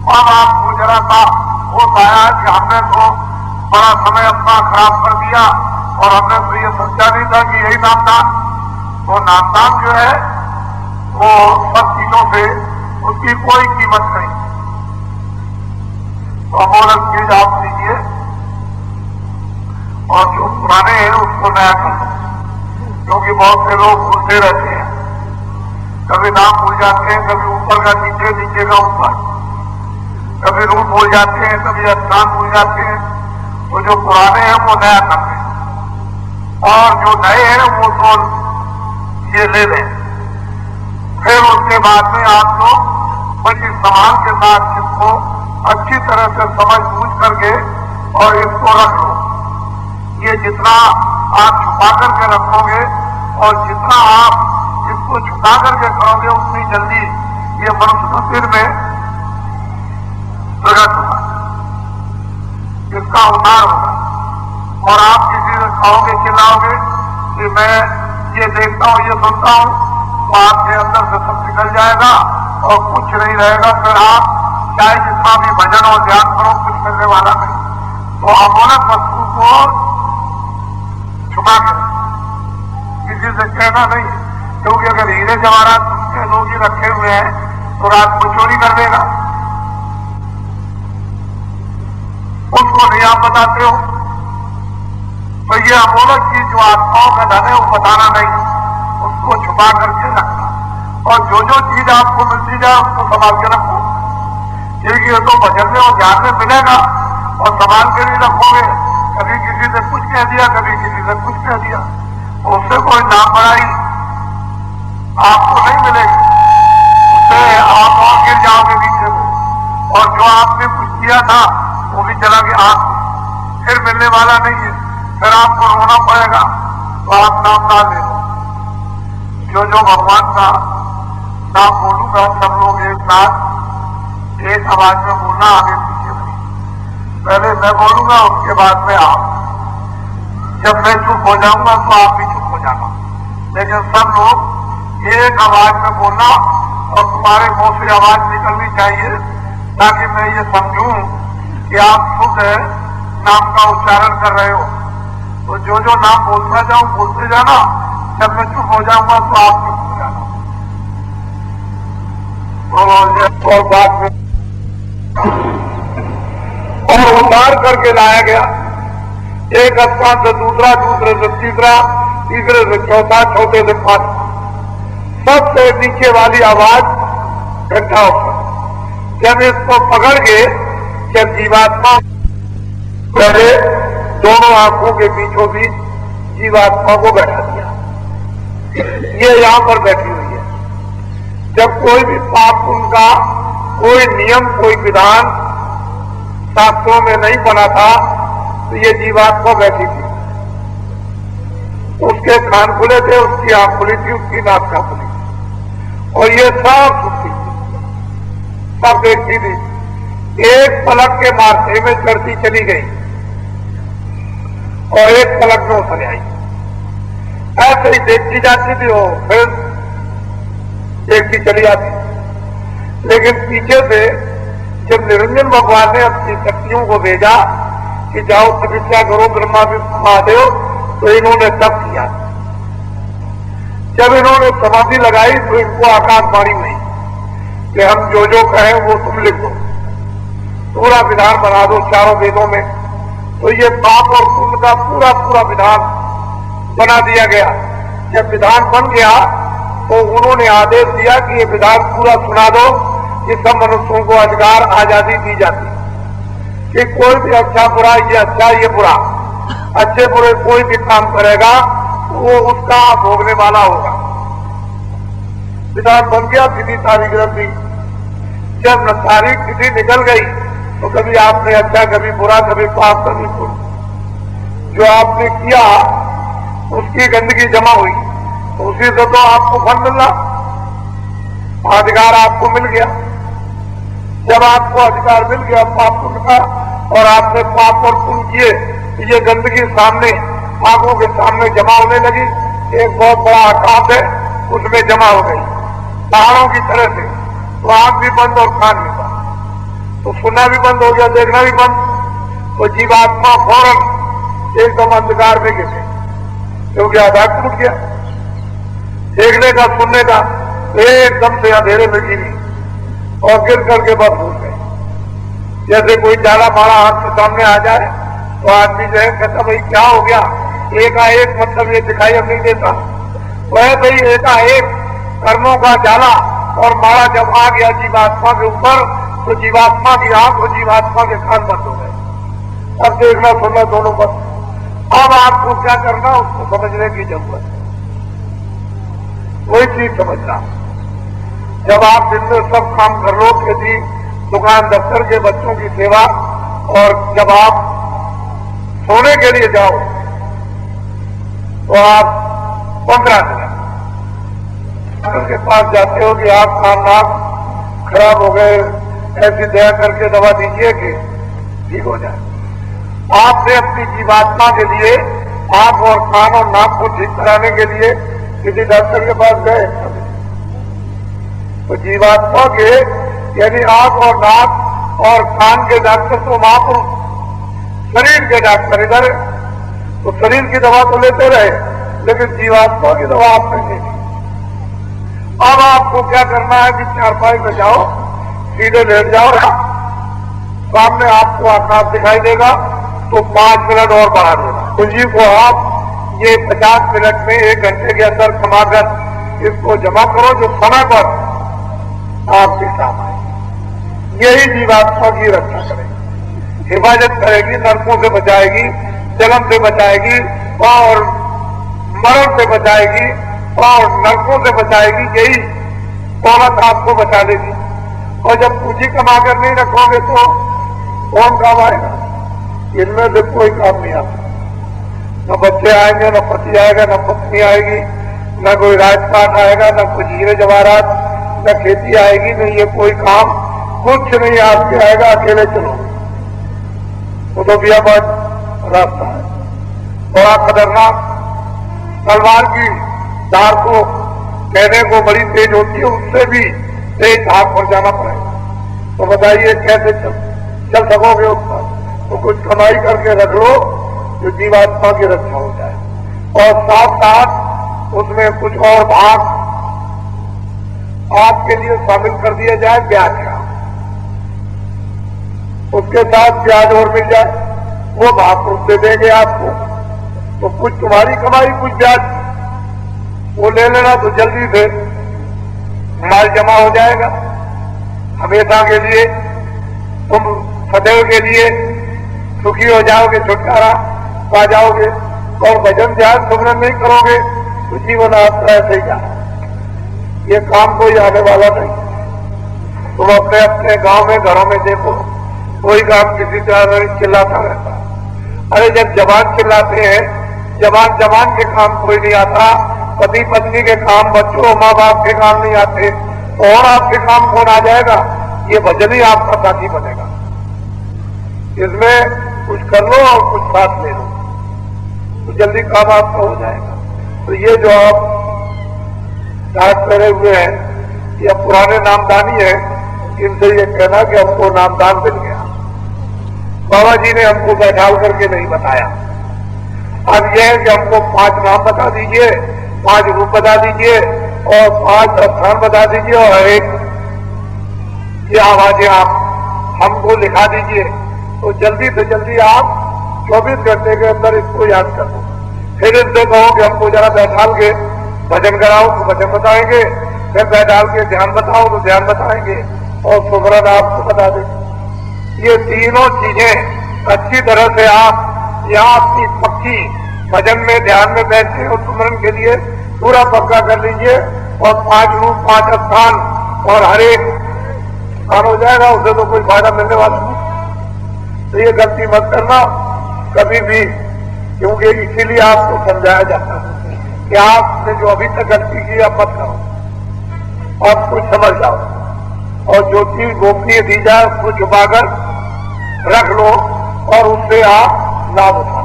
अब आपको जरा सा होश आया कि हमने तो बड़ा समय अपना खराब कर दिया और हमने तो ये सोचा नहीं था कि यही नामदान। तो नामदान जो है वो सब चीजों से उसकी कोई कीमत नहीं। तो अमोलक चीज आप लीजिए और जो पुराने हैं उसको नया कर दो, क्योंकि बहुत से लोग भूलते रहते हैं, कभी नाम भूल जाते हैं, कभी ऊपर का नीचे, नीचे का ऊपर, कभी रूप भूल जाते हैं, कभी स्थान भूल जाते हैं। तो जो पुराने हैं वो नया कर दें और जो नए हैं वो तो ये ले लें। फिर उसके बाद में आप लोग बड़ी संभाल के साथ इसको अच्छी तरह से समझ बूझ करके और इसको रख लो। ये जितना आप छुपा करके रखोगे और जितना आप इसको छुपा करके करोगे उतनी जल्दी ये मनुष्य सिर में प्रकट होगा, इसका उद्धार होगा। और आप किसी से कहोगे, चिल्लाओगे कि मैं ये देखता हूँ, ये सुनता हूँ, तो आपके अंदर से सब निकल जाएगा और कुछ नहीं रहेगा। फिर आप चाहे जितना भी भजन और ध्यान करो, कुछ करने वाला नहीं। तो अमोलक वस्तु को छुपा के किसी से कहना नहीं, क्योंकि अगर हीरे जवाहरात उसके लोग ही रखे हुए हैं तो रात को चोरी कर देगा। उसको नहीं आप बताते हो। तो ये अमोलक चीज जो आत्माओं का धन है वो बताना नहीं, उसको छुपा करके रखना। और जो जो चीज आपको मिलती जाए उसको संभाल के रखो, क्योंकि ये तो भजन में और ध्यान में मिलेगा और संभाल के नहीं रखोगे। कभी किसी से कुछ कह दिया, कभी किसी से कुछ कह दिया, तो उससे कोई नाम बढ़ाई आपको नहीं मिलेगी, उससे आप और गिर जाओगे नीचे को। और जो आपने कुछ किया था वो भी चला गया, आप फिर मिलने वाला नहीं है, फिर आपको रोना पड़ेगा। तो आप नाम ना ले लो। जो भगवान का नाम बोलूंगा सब लोग एक साथ एक आवाज में बोलना, आगे पीछे नहीं। पहले मैं बोलूंगा, उसके बाद में आप। जब मैं चुप हो जाऊंगा तो आप भी चुप हो जाना, लेकिन सब लोग एक आवाज में बोलना और तुम्हारे मुंह से आवाज निकलनी चाहिए, ताकि मैं ये समझूं कि आप शुद्ध नाम का उच्चारण कर रहे हो। तो जो नाम बोलता जाऊं बोलते जाना, जब मैं चुप हो जाऊंगा तो आप चुप हो जाना। और बात में और उद्धार करके लाया गया, एक स्थान से दूसरा, दूसरे से तीसरा, तीसरे से चौथा, चौथे से पांचवा, सबसे नीचे वाली आवाज इकट्ठा होकर जब इसको पकड़ के, जब जीवात्मा पहले दोनों आंखों के बीचों बीच जीवात्मा को बैठा दिया, ये यहां पर बैठी हुई है। जब कोई भी पाप उनका कोई नियम, कोई विधान शास्त्रों में नहीं बना था, तो ये जीवात्मा बैठी थी। उसके कान खुले थे, उसकी आंख खुली थी, उसकी नाक का खुली, और ये सब सुनती थी, सब देखती थी। एक पलक के मारते में चढ़ती चली गई और एक पलक में उतर आई। ऐसे ही देखती जाती थी, वो फिर देखती चली जाती। लेकिन पीछे से जब निरंजन भगवान ने अपनी शक्तियों को भेजा कि जाओ तपस्या करो ब्रह्मा महादेव, तो इन्होंने तब किया। जब इन्होंने समाधि लगाई तो इनको आकाशवाणी हुई कि हम जो जो कहें वो तुम लिख दो, पूरा विधान बना दो चारों वेदों में। तो ये पाप और पुण्य का पूरा पूरा विधान बना दिया गया। जब विधान बन गया तो उन्होंने आदेश दिया कि ये विधान पूरा सुना दो, कि सब मनुष्यों को अधिकार आजादी दी जाती कि कोई भी अच्छा बुरा, ये अच्छा ये बुरा, अच्छे बुरे कोई भी काम करेगा वो उसका भोगने वाला होगा। विधान बन गया, तिथि तारीख रख दी। जब न तारीख तिथि निकल गई तो कभी आपने अच्छा, कभी बुरा, कभी पाप, कभी पुण्य, जो आपने किया उसकी गंदगी जमा हुई, तो उसी से तो आपको फल मिल रहा, अधिकार आपको मिल गया। जब आपको अधिकार मिल गया पाप पुण्य का और आपने पाप और पुण्य किए, तो ये गंदगी सामने आंखों के सामने जमा होने लगी। एक बहुत बड़ा आकाश है, उसमें जमा हो गई पहाड़ों की तरह से, तो आंख भी बंद और कान भी बंद। तो सुनना भी बंद हो गया, देखना भी बंद। तो जीवात्मा फौरन एकदम अंधकार में गिर गई, क्योंकि आधार टूट गया। देखने का सुनने का एकदम से अंधेरे में गिरी और गिर करके बस हो गई। जैसे कोई जाला मारा हाथ के सामने आ जाए तो आदमी जो है कहता भाई क्या हो गया, एकाएक मतलब ये दिखाई अब नहीं देता। वह भाई एकाएक कर्मों का जाला और मारा जब आ गया जीवात्मा के ऊपर, तो जीवात्मा की आंख और जीवात्मा के कान बंद हो गए। अब देखना सुनना दोनों बंद। अब आपको क्या करना, उसको समझने की जरूरत है। वही चीज समझना, जब आप दिन में सब काम कर लो, खेती, दुकान, दफ्तर के बच्चों की सेवा, और जब आप सोने के लिए जाओ तो आप 15 मिनट डॉक्टर के पास जाते हो कि आपका नाक खराब हो गए, ऐसी दया करके दवा दीजिए कि ठीक हो जाए। आपने अपनी जीवात्मा के लिए आंख और कान और नाक को ठीक कराने के लिए किसी डॉक्टर के पास गए, तो जीवात्मा के यानी आंख और नाक और कान के डॉक्टर तो महापुरुष, शरीर के डॉक्टर इधर, तो शरीर की दवा तो लेते रहे, लेकिन जीवात्मा की दवा आपने नहीं दी। अब आपको क्या करना है कि चारपाई में जाओ, सीधे लेट जाओ, सामने आपको आकाश दिखाई देगा, तो 5 मिनट और बढ़ा देना। पूंजी को आप ये 50 मिनट में 1 घंटे के अंदर कमाकर इसको जमा करो, जो समय पर आपके काम आए। यही जीवात्मा की रक्षा करेगी, हिफाजत करेगी, नरकों से बचाएगी, जन्म से बचाएगी और मरण से बचाएगी और नरकों से बचाएगी। यही दौलत आपको बचा लेगी। और जब पूंजी कमाकर नहीं रखोगे तो कौन काम आएगा? इनमें से कोई काम नहीं आता। न बच्चे आएंगे, न पति आएगा, न पत्नी आएगी, न कोई राजपाट आएगा, न कुछ हीरे जवाहरात, न खेती आएगी, न ये कोई काम, कुछ नहीं आपके आएगा। अकेले चलो, वो तो बियाबाद रास्ता है, बड़ा खतरनाक। तलवार की धार को कहने को बड़ी तेज होती है, उससे भी तेज धार पर जाना पड़ेगा। तो बताइए कैसे चल सकोगे उस पर? तो कुछ कमाई करके रख लो जो जीवात्मा की रक्षा हो जाए, और साथ साथ उसमें कुछ और भाग आपके लिए शामिल कर दिया जाए ब्याज का, उसके साथ ब्याज और मिल जाए, वो भाग उससे देंगे आपको। तो कुछ तुम्हारी कमाई, कुछ ब्याज, वो ले लेना, तो जल्दी से माल जमा हो जाएगा। हमेशा के लिए तुम सदैव के लिए सुखी हो जाओगे, छुटकारा पा जाओगे। और भजन ध्यान सुमरन नहीं करोगे तो जीवन आपका ऐसे ही जाए, ये काम कोई आने वाला नहीं। तुम अपने अपने गांव में, घरों में देखो, कोई काम किसी तरह चिल्लाता रहता। अरे जब जवान चिल्लाते हैं, जवान के काम कोई नहीं आता, पति पत्नी के काम, बच्चों माँ बाप के काम नहीं आते, और आपके काम कौन आ जाएगा? ये भजन ही आपका साथी बनेगा। इसमें कुछ कर लो और कुछ साथ ले लो, तो जल्दी काम आपका हो जाएगा। तो ये जो आप दांत पहने हुए हैं, ये पुराने नामदानी है, इनसे ये कहना कि हमको नामदान मिल गया। बाबा जी ने हमको बैठाल करके नहीं बताया। अब यह है कि हमको 5 नाम बता दीजिए, 5 रूप बता दीजिए और 5 स्थान बता दीजिए, और हर एक ये आवाजें आप हमको लिखा दीजिए। तो जल्दी से जल्दी आप 24 घंटे के अंदर इसको याद कर दो। फिर इनसे कहो कि हमको जरा बैठाल के भजन कराओ तो भजन बताएंगे, फिर बैठाल के ध्यान बताओ तो ध्यान बताएंगे, और सुमरन आपको बता देंगे। ये तीनों चीजें अच्छी तरह से आप यहाँ अपनी पक्की भजन में, ध्यान में बैठे और सुमरन के लिए पूरा पक्का कर लीजिए। और 5 रूप, 5 स्थान और हर एक स्थान हो जाएगा, उसे तो कोई फायदा मिलने वाला नहीं। तो ये गलती मत करना कभी भी, क्योंकि इसीलिए आपको समझाया जाता है कि आपने जो अभी तक गलती की आप मत करो, आप कुछ समझ जाओ, और जो चीज गोपनीय दी जाए उसको छुपाकर रख लो और उससे आप लाभ उठाओ।